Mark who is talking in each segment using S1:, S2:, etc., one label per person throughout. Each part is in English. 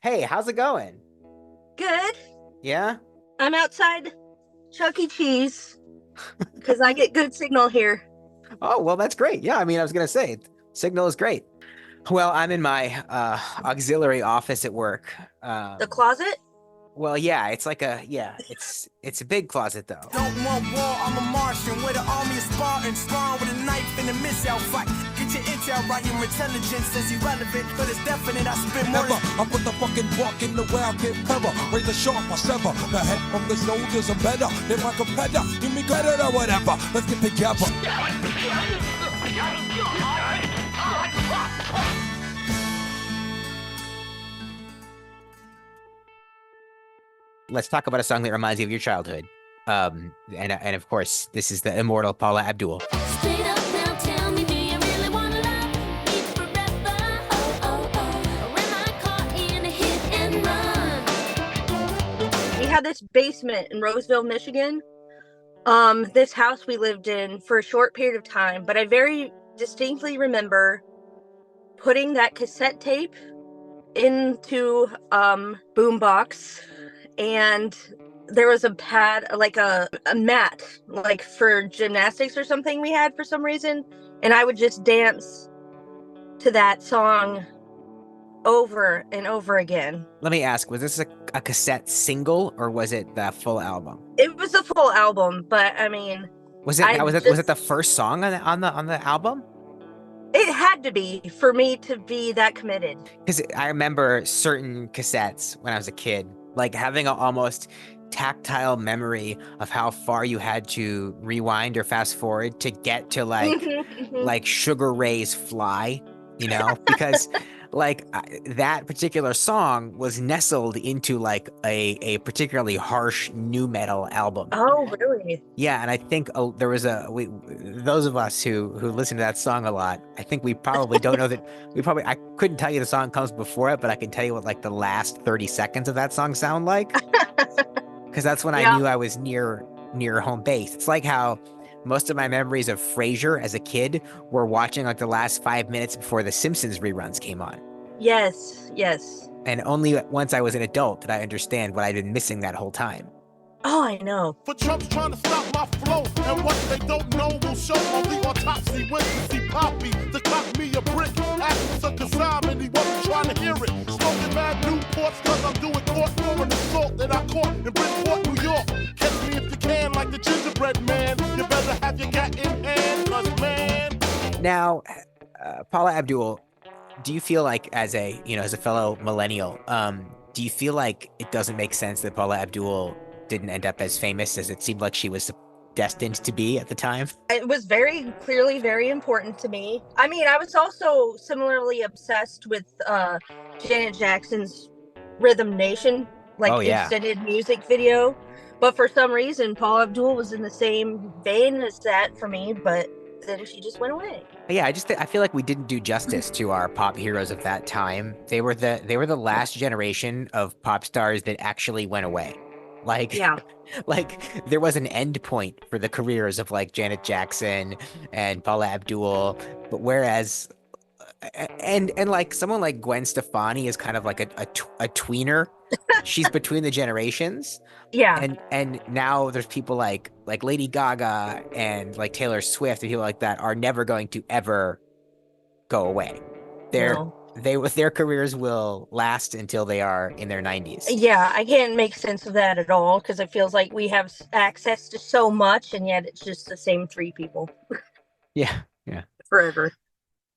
S1: Hey, how's it going?
S2: Good.
S1: Yeah?
S2: I'm outside Chuck E. Cheese because I get good signal here.
S1: Oh, well, that's great. Yeah, I mean, I was gonna say, signal is great. Well, I'm in my auxiliary office at work.
S2: The
S1: Um,
S2: closet?
S1: well, yeah, it's a big closet though.
S3: Don't want war, I'm a Martian with an army of Spartans, sparring with a knife in a missile fight. Get your intel right, your intelligence is irrelevant, but it's definite. I spit more.
S4: Never, I put the fucking bark in the way I get clever. Raise the sharp, I sever. The head of the soldiers are better than my competitor. Give me credit or whatever. Let's get together.
S1: Let's talk about a song that reminds you of your childhood. And of course, this is the immortal Paula Abdul.
S5: Straight up now, tell me, do you really wanna love me forever? Oh, oh, oh. Or am I caught in a hit and run?
S2: We had this basement in Roseville, Michigan. This house we lived in for a short period of time, but I very distinctly remember putting that cassette tape into boombox, and there was a pad, like a mat, like for gymnastics or something we had for some reason, and I would just dance to that song over and over again.
S1: Let me ask, was this a cassette single or was it the full album?
S2: It was a full album, but I mean,
S1: Was it
S2: I
S1: was it the first song on the album?
S2: it had to be for me to be that committed.
S1: Because I remember certain cassettes when I was a kid, like having an almost tactile memory of how far you had to rewind or fast forward to get to like Sugar Ray's Fly, because that particular song was nestled into like a particularly harsh nu metal album.
S2: Oh, really?
S1: Yeah, and I think there was those of us who listen to that song a lot. I think we probably don't know that I couldn't tell you the song comes before it, but I can tell you what like the last 30 seconds of that song sound like, because that's when I
S2: Yeah.
S1: knew I was near home base. It's like how most of my memories of Frasier as a kid were watching like the last 5 minutes before the Simpsons reruns came on.
S2: Yes, yes.
S1: And only once I was an adult did I understand what I'd been missing that whole time.
S2: Oh, I know.
S3: For Trump's trying to stop my flow, and what they don't know will show on the autopsy. Went to see Poppy to cop me a brick. Asked a consignment, he wasn't trying to hear it. Smoking mad Newports, cause I'm doing court for an assault that I caught in Bridgeport, New York. Catch me if you can, like the gingerbread man. You better have your cat in hand, cause man.
S1: Now, Paula Abdul, do you feel like as a fellow millennial, do you feel like it doesn't make sense that Paula Abdul didn't end up as famous as it seemed like she was destined to be at the time?
S2: It was very clearly very important to me. I mean, I was also similarly obsessed with Janet Jackson's Rhythm Nation, like
S1: Oh yeah.
S2: extended music video. But for some reason, Paul Abdul was in the same vein as that for me, but then she just went away.
S1: Yeah, I feel like we didn't do justice to our pop heroes of that time. They were the last generation of pop stars that actually went away. Like,
S2: Yeah.
S1: like there was an end point for the careers of like Janet Jackson and Paula Abdul, but whereas and like someone like Gwen Stefani is kind of like a tweener. She's between the generations.
S2: Yeah.
S1: And now there's people like Lady Gaga and like Taylor Swift and people like that are never going to ever go away. Their
S2: No.
S1: their careers will last until they are in their 90s.
S2: Yeah, I can't make sense of that at all because it feels like we have access to so much, and yet it's just the same three people
S1: Yeah, yeah.
S2: forever.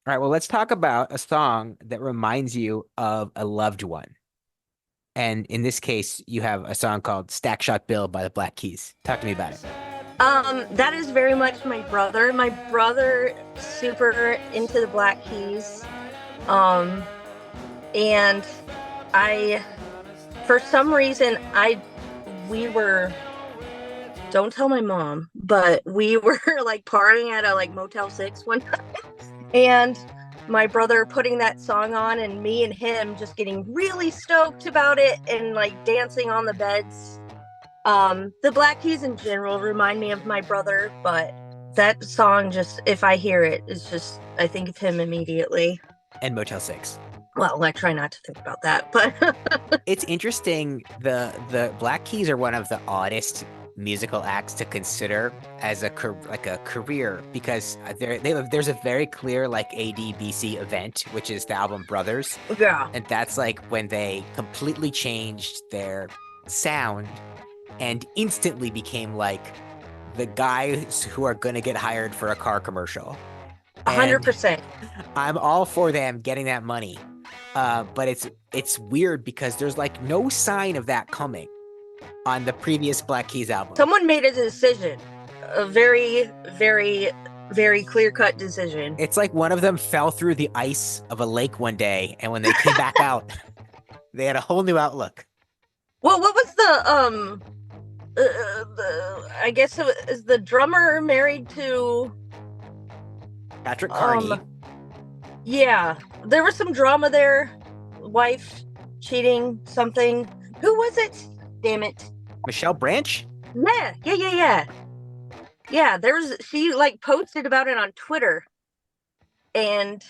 S1: All right, well, let's talk about a song that reminds you of a loved one. And in this case, you have a song called Stack Shot Bill by the Black Keys. Talk to me about it.
S2: That is very much my brother. My brother super into the Black Keys. And I, for some reason, we were, don't tell my mom, but we were like partying at a like Motel 6 one time, and my brother putting that song on and me and him just getting really stoked about it and like dancing on the beds. The Black Keys in general remind me of my brother, but that song just, if I hear it, it's just, I think of him immediately.
S1: And Motel 6.
S2: Well, I try not to think about that, but
S1: It's interesting. The Black Keys are one of the oddest musical acts to consider as a career because there's a very clear like ADBC event, which is the album Brothers,
S2: yeah.
S1: and that's like when they completely changed their sound and instantly became like the guys who are gonna get hired for a car commercial. And
S2: 100%.
S1: I'm all for them getting that money. But it's weird because there's like no sign of that coming on the previous Black Keys album.
S2: Someone made a decision, a very, very, very clear-cut decision.
S1: It's like one of them fell through the ice of a lake one day, and when they came back out, they had a whole new outlook.
S2: Well, what was I guess is the drummer married to
S1: Patrick Carney.
S2: Yeah, there was some drama there. Wife cheating, something. Who was it? Damn it.
S1: Michelle Branch?
S2: Yeah. Yeah, she like posted about it on Twitter, and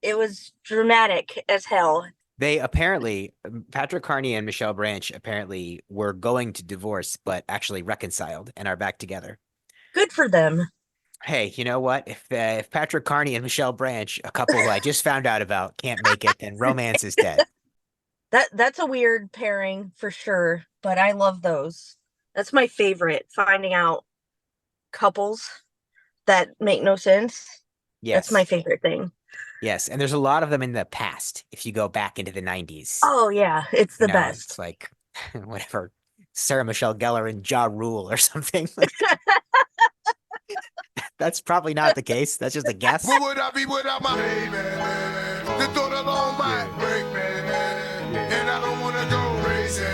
S2: it was dramatic as hell.
S1: They apparently, Patrick Carney and Michelle Branch apparently were going to divorce, but actually reconciled and are back together.
S2: Good for them.
S1: Hey, you know what? If Patrick Carney and Michelle Branch, a couple who I just found out about, can't make it, then romance is dead.
S2: That's a weird pairing for sure, but I love those. That's my favorite, finding out couples that make no sense.
S1: Yes.
S2: That's my favorite thing.
S1: Yes, and there's a lot of them in the past if you go back into the 90s.
S2: Oh yeah, it's the best.
S1: It's like whatever, Sarah Michelle Gellar and Ja Rule or something. That's probably not the case. That's just a guess.
S4: What would I be without my baby? The thought alone might break me, and I don't wanna go crazy.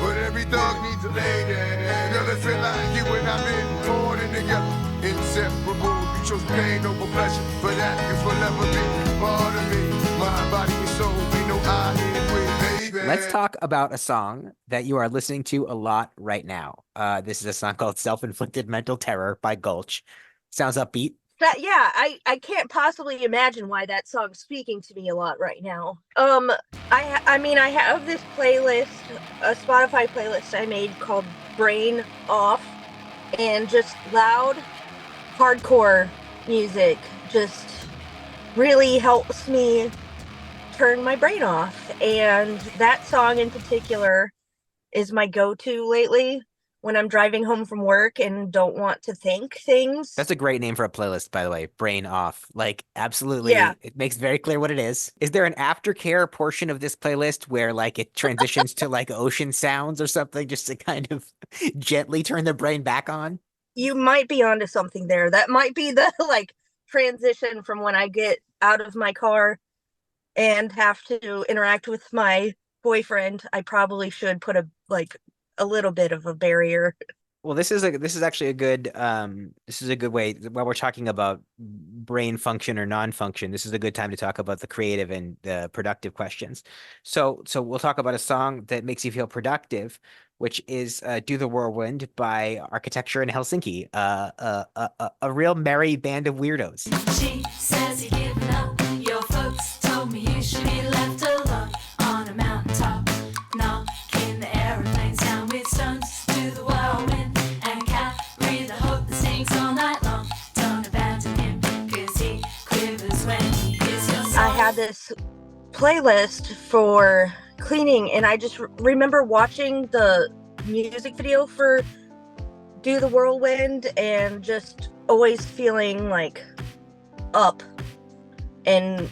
S4: But every dog needs a lady. Girl, it feel like you and I've been born in together, inseparable. You chose pain over pleasure, but that can forever be part of me. My body and soul, we know I live with, baby.
S1: Let's talk about a song that you are listening to a lot right now. This is a song called "Self-Inflicted Mental Terror" by Gulch. Sounds upbeat.
S2: I can't possibly imagine why that song's speaking to me a lot right now. I mean I have this playlist, a Spotify playlist I made called Brain Off, and just loud hardcore music just really helps me turn my brain off, and that song in particular is my go-to lately when I'm driving home from work and don't want to think things.
S1: That's a great name for a playlist, by the way. Brain Off. Like, absolutely.
S2: Yeah.
S1: It makes very clear what it is. Is there an aftercare portion of this playlist where like it transitions to like ocean sounds or something just to kind of gently turn the brain back on?
S2: You might be onto something there. That might be the like transition from when I get out of my car and have to interact with my boyfriend. I probably should put a little bit of a barrier.
S1: Well, this is actually a good way while we're talking about brain function or non-function. This is a good time to talk about the creative and the productive questions. So we'll talk about a song that makes you feel productive, which is "Do the Whirlwind" by Architecture in Helsinki. A real merry band of weirdos.
S5: She says you're giving up. Your folks told me you should be left alone on a mountaintop, knocking the airplanes down with stones to the whirlwind and carry the hope that sings all night long. Don't abandon him, 'cause he quivers when he hears your song.
S2: I had this playlist for cleaning, and I just remember watching the music video for Do the Whirlwind and just always feeling like up, and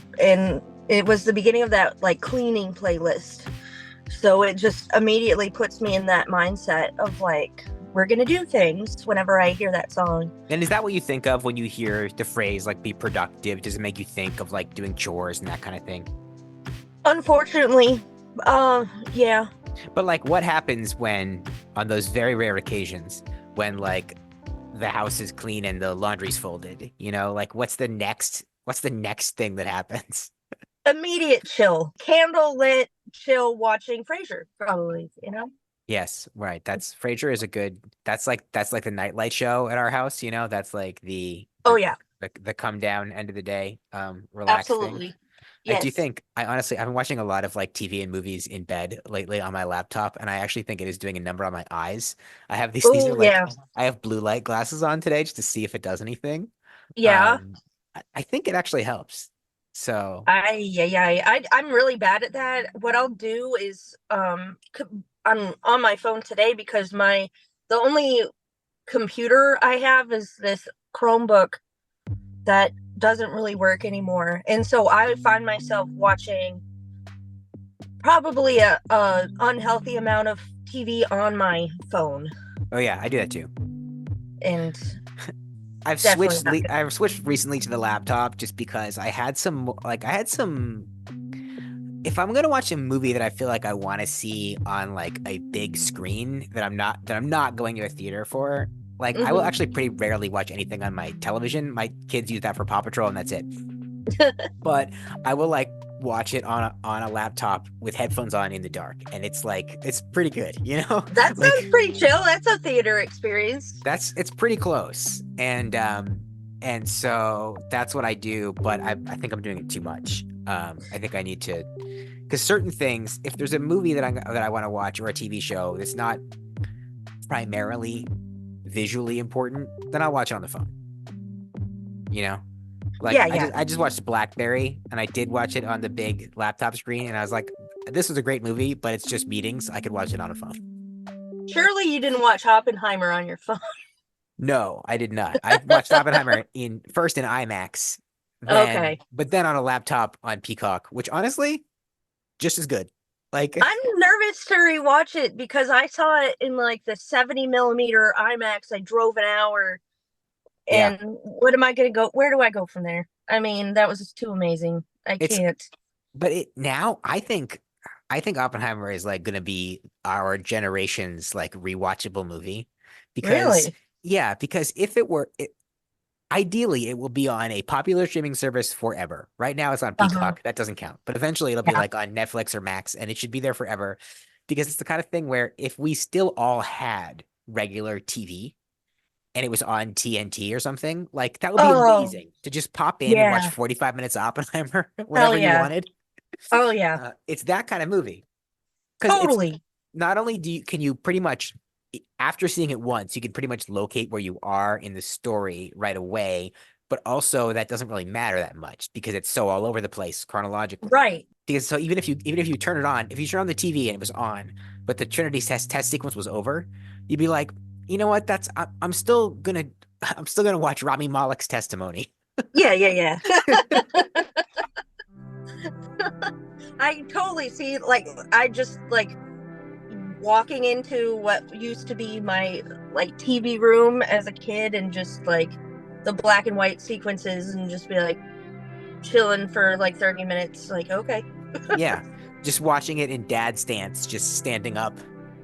S2: it was the beginning of that like cleaning playlist, so it just immediately puts me in that mindset of like, we're gonna do things whenever I hear that song.
S1: And is that what you think of when you hear the phrase like "be productive"? Does it make you think of like doing chores and that kind of thing?
S2: Unfortunately, yeah.
S1: But like, what happens when, on those very rare occasions, when like the house is clean and the laundry's folded? You know, like what's the next thing that happens?
S2: Immediate chill, candle lit chill, watching Frasier, probably.
S1: Yes, right. Frasier is a good. That's like the nightlight show at our house. That's like the
S2: Oh yeah,
S1: the come down end of the day relax
S2: absolutely.
S1: thing. I do
S2: Yes.
S1: think I honestly I've been watching a lot of like TV and movies in bed lately on my laptop, and I actually think it is doing a number on my eyes. I have these are
S2: Oh,
S1: like
S2: yeah.
S1: I have blue light glasses on today just to see if it does anything.
S2: Yeah.
S1: Um, I think it actually helps. So,
S2: I'm really bad at that. What I'll do is I'm on my phone today because the only computer I have is this Chromebook that doesn't really work anymore. And so I find myself watching probably a unhealthy amount of TV on my phone,
S1: oh yeah, I do that too.
S2: and definitely not good.
S1: I've switched recently to the laptop just because I had some if I'm gonna watch a movie that I feel like I want to see on like a big screen that I'm not going to a theater for, like I will
S2: Hmm.
S1: actually pretty rarely watch anything on my television. My kids use that for Paw Patrol and that's it. But I will like watch it on a laptop with headphones on in the dark, and it's like it's pretty good, you know?
S2: That sounds
S1: Like
S2: pretty chill. That's a theater experience.
S1: it's pretty close. And so that's what I do, but I think I'm doing it too much. I think I need to because certain things, if there's a movie that I want to watch or a TV show that's not primarily visually important, then I'll watch it on the phone. You know? Like
S2: Yeah, yeah.
S1: I just watched Blackberry and I did watch it on the big laptop screen and I was like, this was a great movie, but it's just meetings. I could watch it on a phone.
S2: Surely you didn't watch Oppenheimer on your phone.
S1: No, I did not. I watched Oppenheimer first in IMAX,
S2: Okay.
S1: but then on a laptop on Peacock, which honestly, just as good. Like
S2: I'm nervous to rewatch it because I saw it in like the 70 millimeter IMAX. I drove an hour,
S1: yeah,
S2: and what am I gonna go? Where do I go from there? I mean, that was just too amazing. I
S1: it's
S2: can't.
S1: but it now I think Oppenheimer is like gonna be our generation's like rewatchable movie because
S2: Really?
S1: yeah, because if it were ideally, it will be on a popular streaming service forever. Right now, it's on
S2: Uh-huh.
S1: Peacock. That doesn't count. But eventually, it'll be
S2: Yeah.
S1: like on Netflix or Max, and it should be there forever because it's the kind of thing where if we still all had regular TV and it was on TNT or something, like that would be
S2: Oh,
S1: amazing to just pop in and watch
S2: yeah.
S1: 45 minutes of Oppenheimer
S2: Hell
S1: whenever you
S2: yeah.
S1: wanted.
S2: Oh yeah.
S1: It's that kind of movie because it's
S2: Totally.
S1: not only can you pretty much after seeing it once, you can pretty much locate where you are in the story right away. But also that doesn't really matter that much because it's so all over the place chronologically.
S2: Right.
S1: Because so even if you turn it on, if you turn on the TV and it was on, but the Trinity test sequence was over, you'd be like, you know what? I'm still gonna I'm still gonna watch Rami Malek's testimony.
S2: Yeah, yeah, yeah. I totally see, like, I just like walking into what used to be my like TV room as a kid and just like the black and white sequences and just be like chilling for like 30 minutes. Like, okay.
S1: Yeah, just watching it in dad stance, just standing up.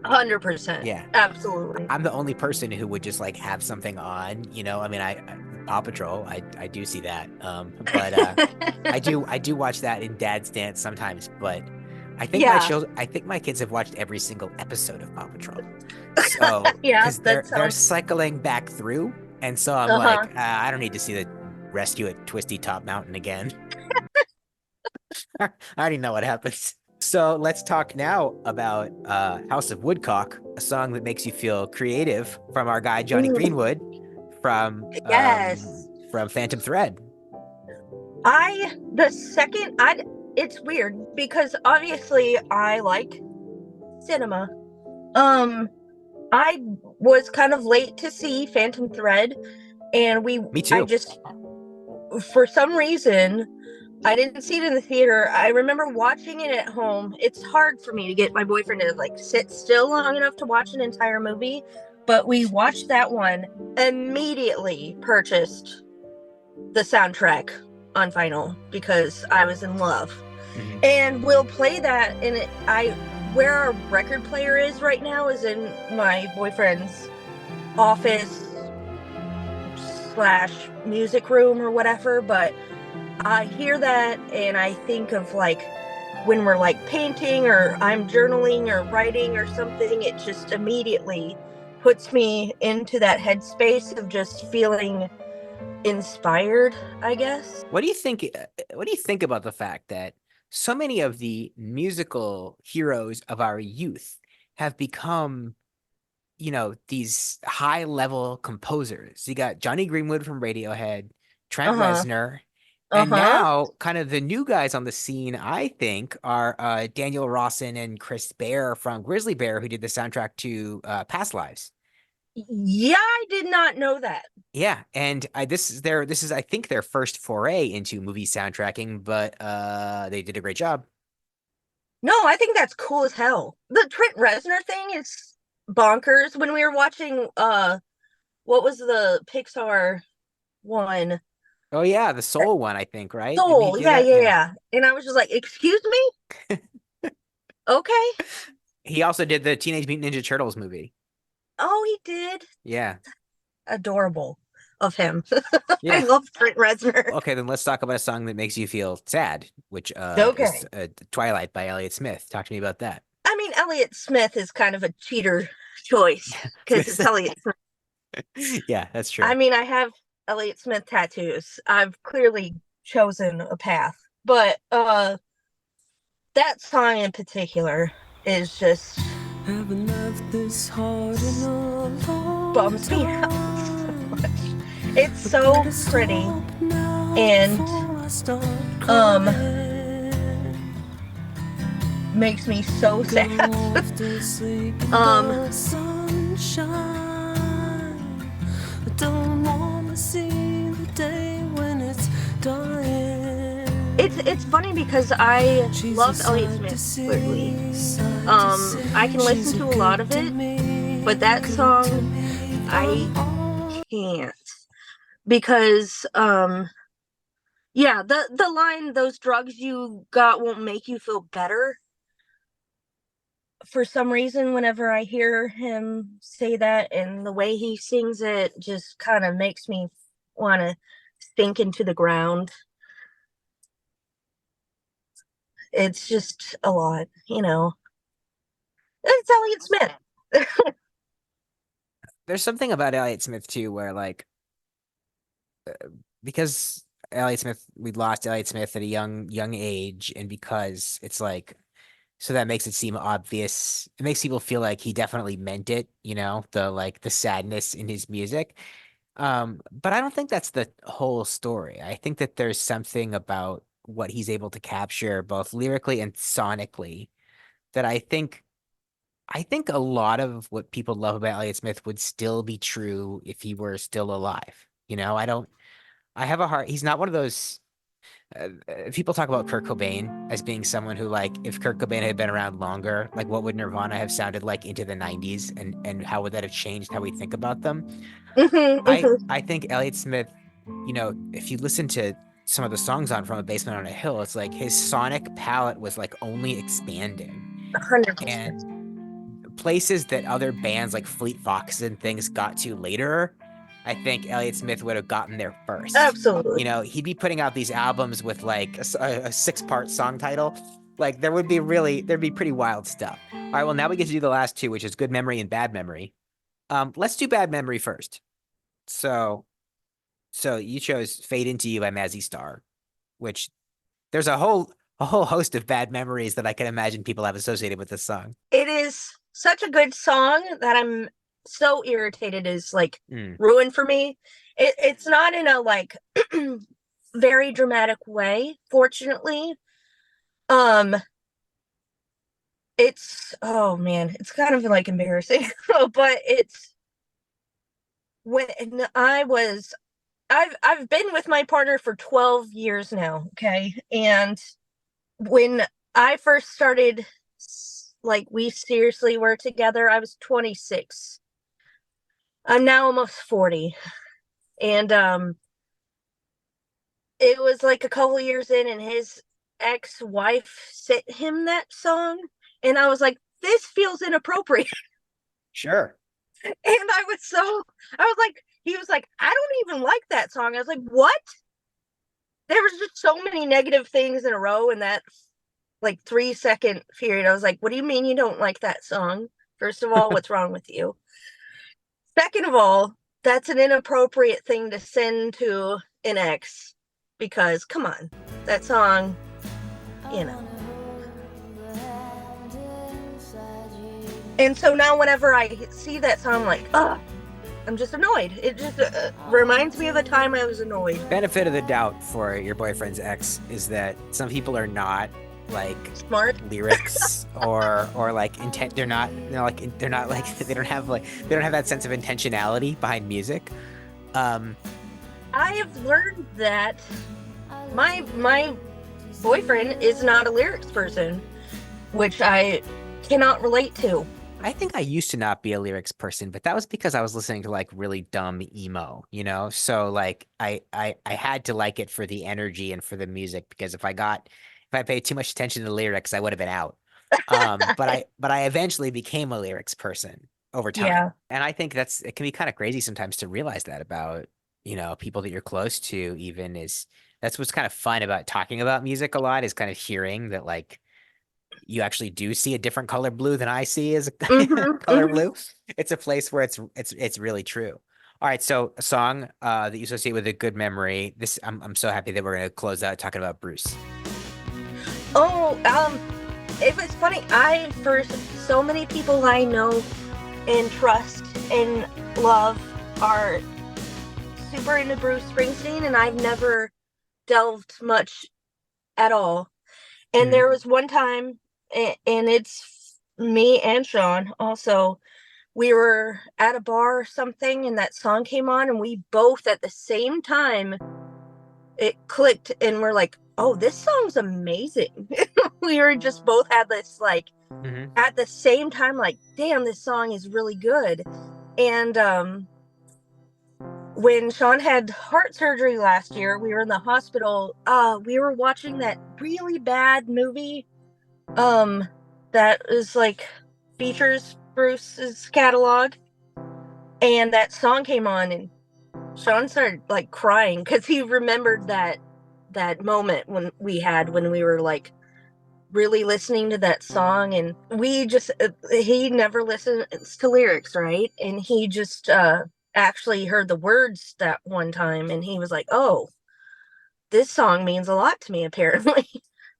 S2: 100%.
S1: Yeah,
S2: Absolutely.
S1: I'm the only person who would just like have something on, you know. I mean, I Paw Patrol, I do see that. But I do watch that in dad stance sometimes, but
S2: Yeah.
S1: I think my kids have watched every single episode of Paw Patrol. So,
S2: Yeah,
S1: because
S2: that
S1: they're
S2: sounds.
S1: cycling back through, and so I'm like,
S2: Uh-huh.
S1: I don't need to see the rescue at Twisty Top Mountain again. I already know what happens. So let's talk now about House of Woodcock, a song that makes you feel creative from our guy Johnny
S2: Mm,
S1: Greenwood
S2: yes.
S1: from Phantom Thread.
S2: The second I it's weird because obviously I like cinema. Um I was kind of late to see Phantom Thread, and
S1: Me
S2: I
S1: too.
S2: just, for some reason, I didn't see it in the theater. I remember watching it at home. It's hard for me to get my boyfriend to like sit still long enough to watch an entire movie, but we watched that one, immediately purchased the soundtrack on vinyl because I was in love.
S1: Mhm.
S2: And we'll play that, and where our record player is right now is in my boyfriend's office slash music room or whatever, but I hear that and I think of like when we're like painting or I'm journaling or writing or something, it just immediately puts me into that headspace of just feeling inspired, I guess.
S1: What do you think? What do you think about the fact that so many of the musical heroes of our youth have become, these high level composers? You got Johnny Greenwood from Radiohead, Trent
S2: Uh-huh.
S1: Reznor, and
S2: Uh-huh.
S1: now kind of the new guys on the scene, I think, are Daniel Rawson and Chris Bear from Grizzly Bear, who did the soundtrack to Past Lives.
S2: Yeah, I did not know that.
S1: Yeah, and this is I think their first foray into movie soundtracking, but they did a great job.
S2: No, I think that's cool as hell. The Trent Reznor thing is bonkers. When we were watching what was the Pixar one?
S1: Oh yeah, the Soul one, I think, right? Didn't he
S2: Soul.
S1: do
S2: Yeah,
S1: that?
S2: yeah,
S1: Yeah.
S2: yeah. And I was just like, "Excuse me?" Okay.
S1: He also did the Teenage Mutant Ninja Turtles movie.
S2: Oh, he did.
S1: Yeah.
S2: Adorable of him. I
S1: Yeah.
S2: love Trent Reznor.
S1: Okay, then let's talk about a song that makes you feel sad, which is
S2: Okay.
S1: Twilight by Elliott Smith. Talk to me about that.
S2: I mean, Elliott Smith is kind of a cheater choice because it's Elliott Smith.
S1: Yeah, that's
S2: I
S1: true.
S2: mean, I have Elliott Smith tattoos. I've clearly chosen a path. But that song in particular is just
S5: Haven't left this heart in a long
S2: bums me out so
S5: time.
S2: much. It's so
S5: Better
S2: pretty
S5: stop now
S2: and
S5: before I start
S2: um
S5: crying.
S2: makes me so
S5: Go
S2: sad.
S5: off to sleep in
S2: Um
S5: the sunshine. I don't want to see the day when it's dying.
S2: it's funny because I
S5: She's
S2: love
S5: a
S2: Elliott
S5: sight
S2: Smith
S5: to see,
S2: clearly.
S5: sight to see.
S2: I can
S5: She's
S2: listen
S5: a
S2: to a lot of
S5: good to
S2: it,
S5: me,
S2: but that
S5: good to
S2: song
S5: me
S2: I
S5: from all.
S2: can't because yeah, the line "those drugs you got won't make you feel better." For some reason, whenever I hear him say that and the way he sings it, just kind of makes me want to sink into the ground. It's just a lot, you know. It's Elliott Smith.
S1: There's something about Elliott Smith too, where like because Elliott Smith, we lost Elliott Smith at a young age, and because it's like so that makes it seem obvious. It makes people feel like he definitely meant it, the sadness in his music. But I don't think that's the whole story. I think that there's something about what he's able to capture both lyrically and sonically that I think a lot of what people love about Elliott Smith would still be true if he were still alive. I have a heart. He's not one of those people talk about Kurt Cobain as being someone who, like, if Kurt Cobain had been around longer, like, what would Nirvana have sounded like into the 90s, and how would that have changed how we think about them?
S2: Hmm,
S1: I
S2: hmm.
S1: I think Elliott Smith, if you listen to some of the songs on From a Basement on a Hill, it's like his sonic palette was like only expanding.
S2: 100%.
S1: And places that other bands like Fleet Foxes and things got to later, I think Elliott Smith would have gotten there first.
S2: Absolutely.
S1: He'd be putting out these albums with like a six-part song title. Like there'd be pretty wild stuff. All right, well now we get to do the last two, which is Good Memory and Bad Memory. Let's do Bad Memory first. So, so you chose Fade Into You by Mazzy Star, which there's a whole host of bad memories that I can imagine people have associated with this song.
S2: It is such a good song that I'm so irritated is like
S1: Mm,
S2: ruined for me. It's not in a like very dramatic way, fortunately. Um, it's oh man, it's kind of like embarrassing, but it's when I've been with my partner for 12 years now, okay? And when I first started, like, we seriously were together, I was 26. I'm now almost 40. And it was like a couple years in, and his ex-wife sent him that song. And I was like, this feels inappropriate.
S1: sure.
S2: And I was like, he was like, I don't even like that song. I was like, what? There was just so many negative things in a row in that like 3 second period. I was like, what do you mean you don't like that song? First of all, what's wrong with you? Second of all, that's an inappropriate thing to send to an ex because come on, that song, you know. And so now whenever I see that song, I'm like, ugh, I'm just annoyed. It just reminds me of a time I was annoyed.
S1: Benefit of the doubt for your boyfriend's ex is that some people are not like
S2: Smart.
S1: lyrics or like intent. They're not, you know, like they're not like they don't have that sense of intentionality behind music.
S2: I have learned that my boyfriend is not a lyrics person, which I cannot relate to.
S1: I think I used to not be a lyrics person, but that was because I was listening to like really dumb emo, you know? So like I had to like it for the energy and for the music because if I paid too much attention to the lyrics, I would have been out. But I eventually became a lyrics person over time.
S2: Yeah.
S1: And I think it can be kind of crazy sometimes to realize that about, you know, people that you're close to even is that's what's kind of fun about talking about music a lot is kind of hearing that like you actually do see a different color blue than I see as a
S2: Hmm.
S1: color
S2: Hmm.
S1: blue. It's a place where it's really true. All right, so a song that you associate with a good memory. This I'm so happy that we're gonna close out talking about Bruce.
S2: Oh, it was funny. I for so many people I know and trust and love are super into Bruce Springsteen, and I've never delved much at all. And
S1: Mhm.
S2: there was one time, and it's me and Sean also. We were at a bar or something, and that song came on, and we both at the same time it clicked, and we're like, "Oh, this song's amazing." We were just both had this like
S1: Mhm.
S2: at the same time, like, "Damn, this song is really good." And when Sean had heart surgery last year, we were in the hospital. We were watching that really bad movie um that is like features Bruce's catalog, and that song came on, and Sean started like crying because he remembered that moment when we were like really listening to that song, and we just he never listens to lyrics, right? And he just actually heard the words that one time, and he was like, "Oh, this song means a lot to me apparently."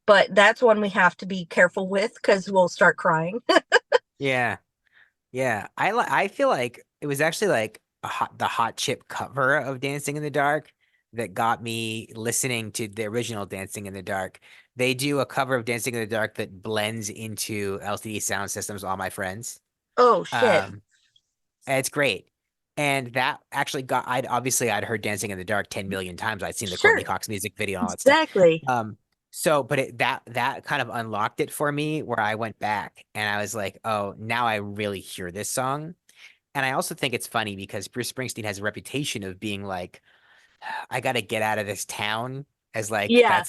S2: But that's one we have to be careful with because we'll start crying.
S1: Yeah. Yeah. I feel like it was actually like the Hot Chip cover of Dancing in the Dark that got me listening to the original Dancing in the Dark. They do a cover of Dancing in the Dark that blends into LCD Sound System's All My Friends.
S2: Oh shit.
S1: Um, and it's great. And that actually I'd heard Dancing in the Dark 10 million times. I'd seen the Courtney
S2: Sure.
S1: Cox music video and all that stuff.
S2: Exactly.
S1: But that kind of unlocked it for me where I went back and I was like, oh, now I really hear this song. And I also think it's funny because Bruce Springsteen has a reputation of being like, I gotta get out of this town, as like
S2: Yeah.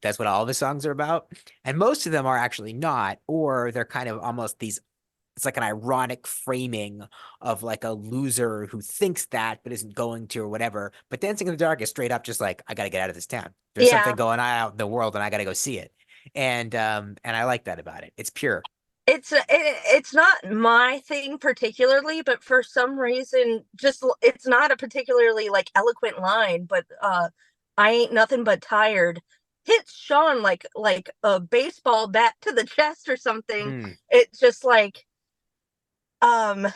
S1: that's what all of his songs are about. And most of them are actually not, or they're kind of almost these it's like an ironic framing of like a loser who thinks that but isn't going to or whatever. But Dancing in the Dark is straight up just like, I gotta get out of this town. There's something
S2: Yeah.
S1: going on out in the world and I gotta go see it. And I like that about it. It's pure.
S2: It's not my thing particularly, but for some reason, just it's not a particularly like eloquent line, but I ain't nothing but tired hits Sean like a baseball bat to the chest or something.
S1: Hmm.
S2: It's just like um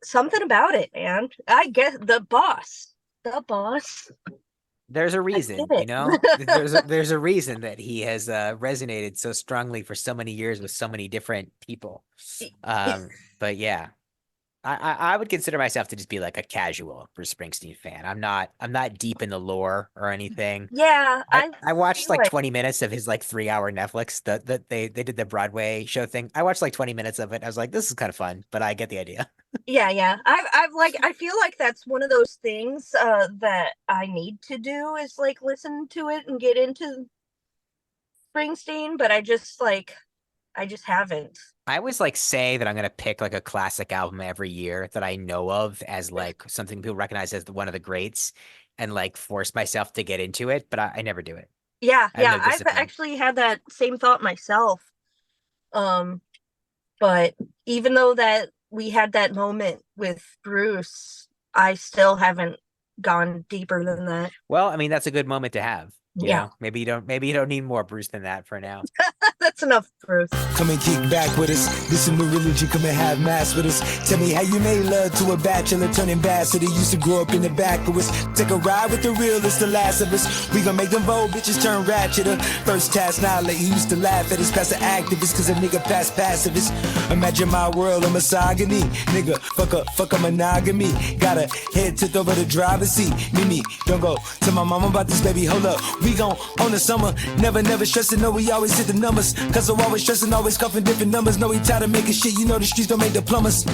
S2: something about it, man. I guess the boss.
S1: There's a
S2: I
S1: reason,
S2: get
S1: you know?
S2: it.
S1: There's a reason that he has resonated so strongly for so many years with so many different people. But yeah. I would consider myself to just be like a casual Bruce Springsteen fan. I'm not deep in the lore or anything.
S2: Yeah, I
S1: I watched
S2: feel
S1: like
S2: like
S1: 20 minutes of his like 3 hour Netflix that they did the Broadway show thing. I watched like 20 minutes of it. I was like, this is kind of fun, but I get the idea.
S2: yeah. I've like I feel like that's one of those things that I need to do is like listen to it and get into Springsteen, but I just haven't.
S1: I always like say that I'm gonna pick like a classic album every year that I know of as like something people recognize as one of the greats and like force myself to get into it, but I never do it.
S2: Yeah,
S1: I have
S2: yeah.
S1: no
S2: I've
S1: discipline.
S2: actually had that same thought myself. Um, but even though that we had that moment with Bruce, I still haven't gone deeper than that.
S1: Well, I mean, that's a good moment to have. You
S2: Yeah.
S1: know, maybe you don't need more Bruce than that for now.
S2: That's enough, Bruce.
S6: Come and kick back with us. This is new religion. Come and have mass with us. Tell me how you made love to a bachelor turning bastard. He used to grow up in the back of us. Take a ride with the realest, the last of us. We gon' make them bold bitches turn ratcheter. First task now, like you used to laugh at us. Past the activists, cause a nigga past pacifist. Imagine my world of misogyny. Nigga, fuck a monogamy. Got a head tipped over the driver's seat. Mimi, don't go tell my mama about this, baby. Hold up. We gon' own the summer. Never stressing. No, we always hit the numbers. Cause I'm always stressing, always cuffing different numbers. No, we tired of making shit. You know the streets don't make the plumbers.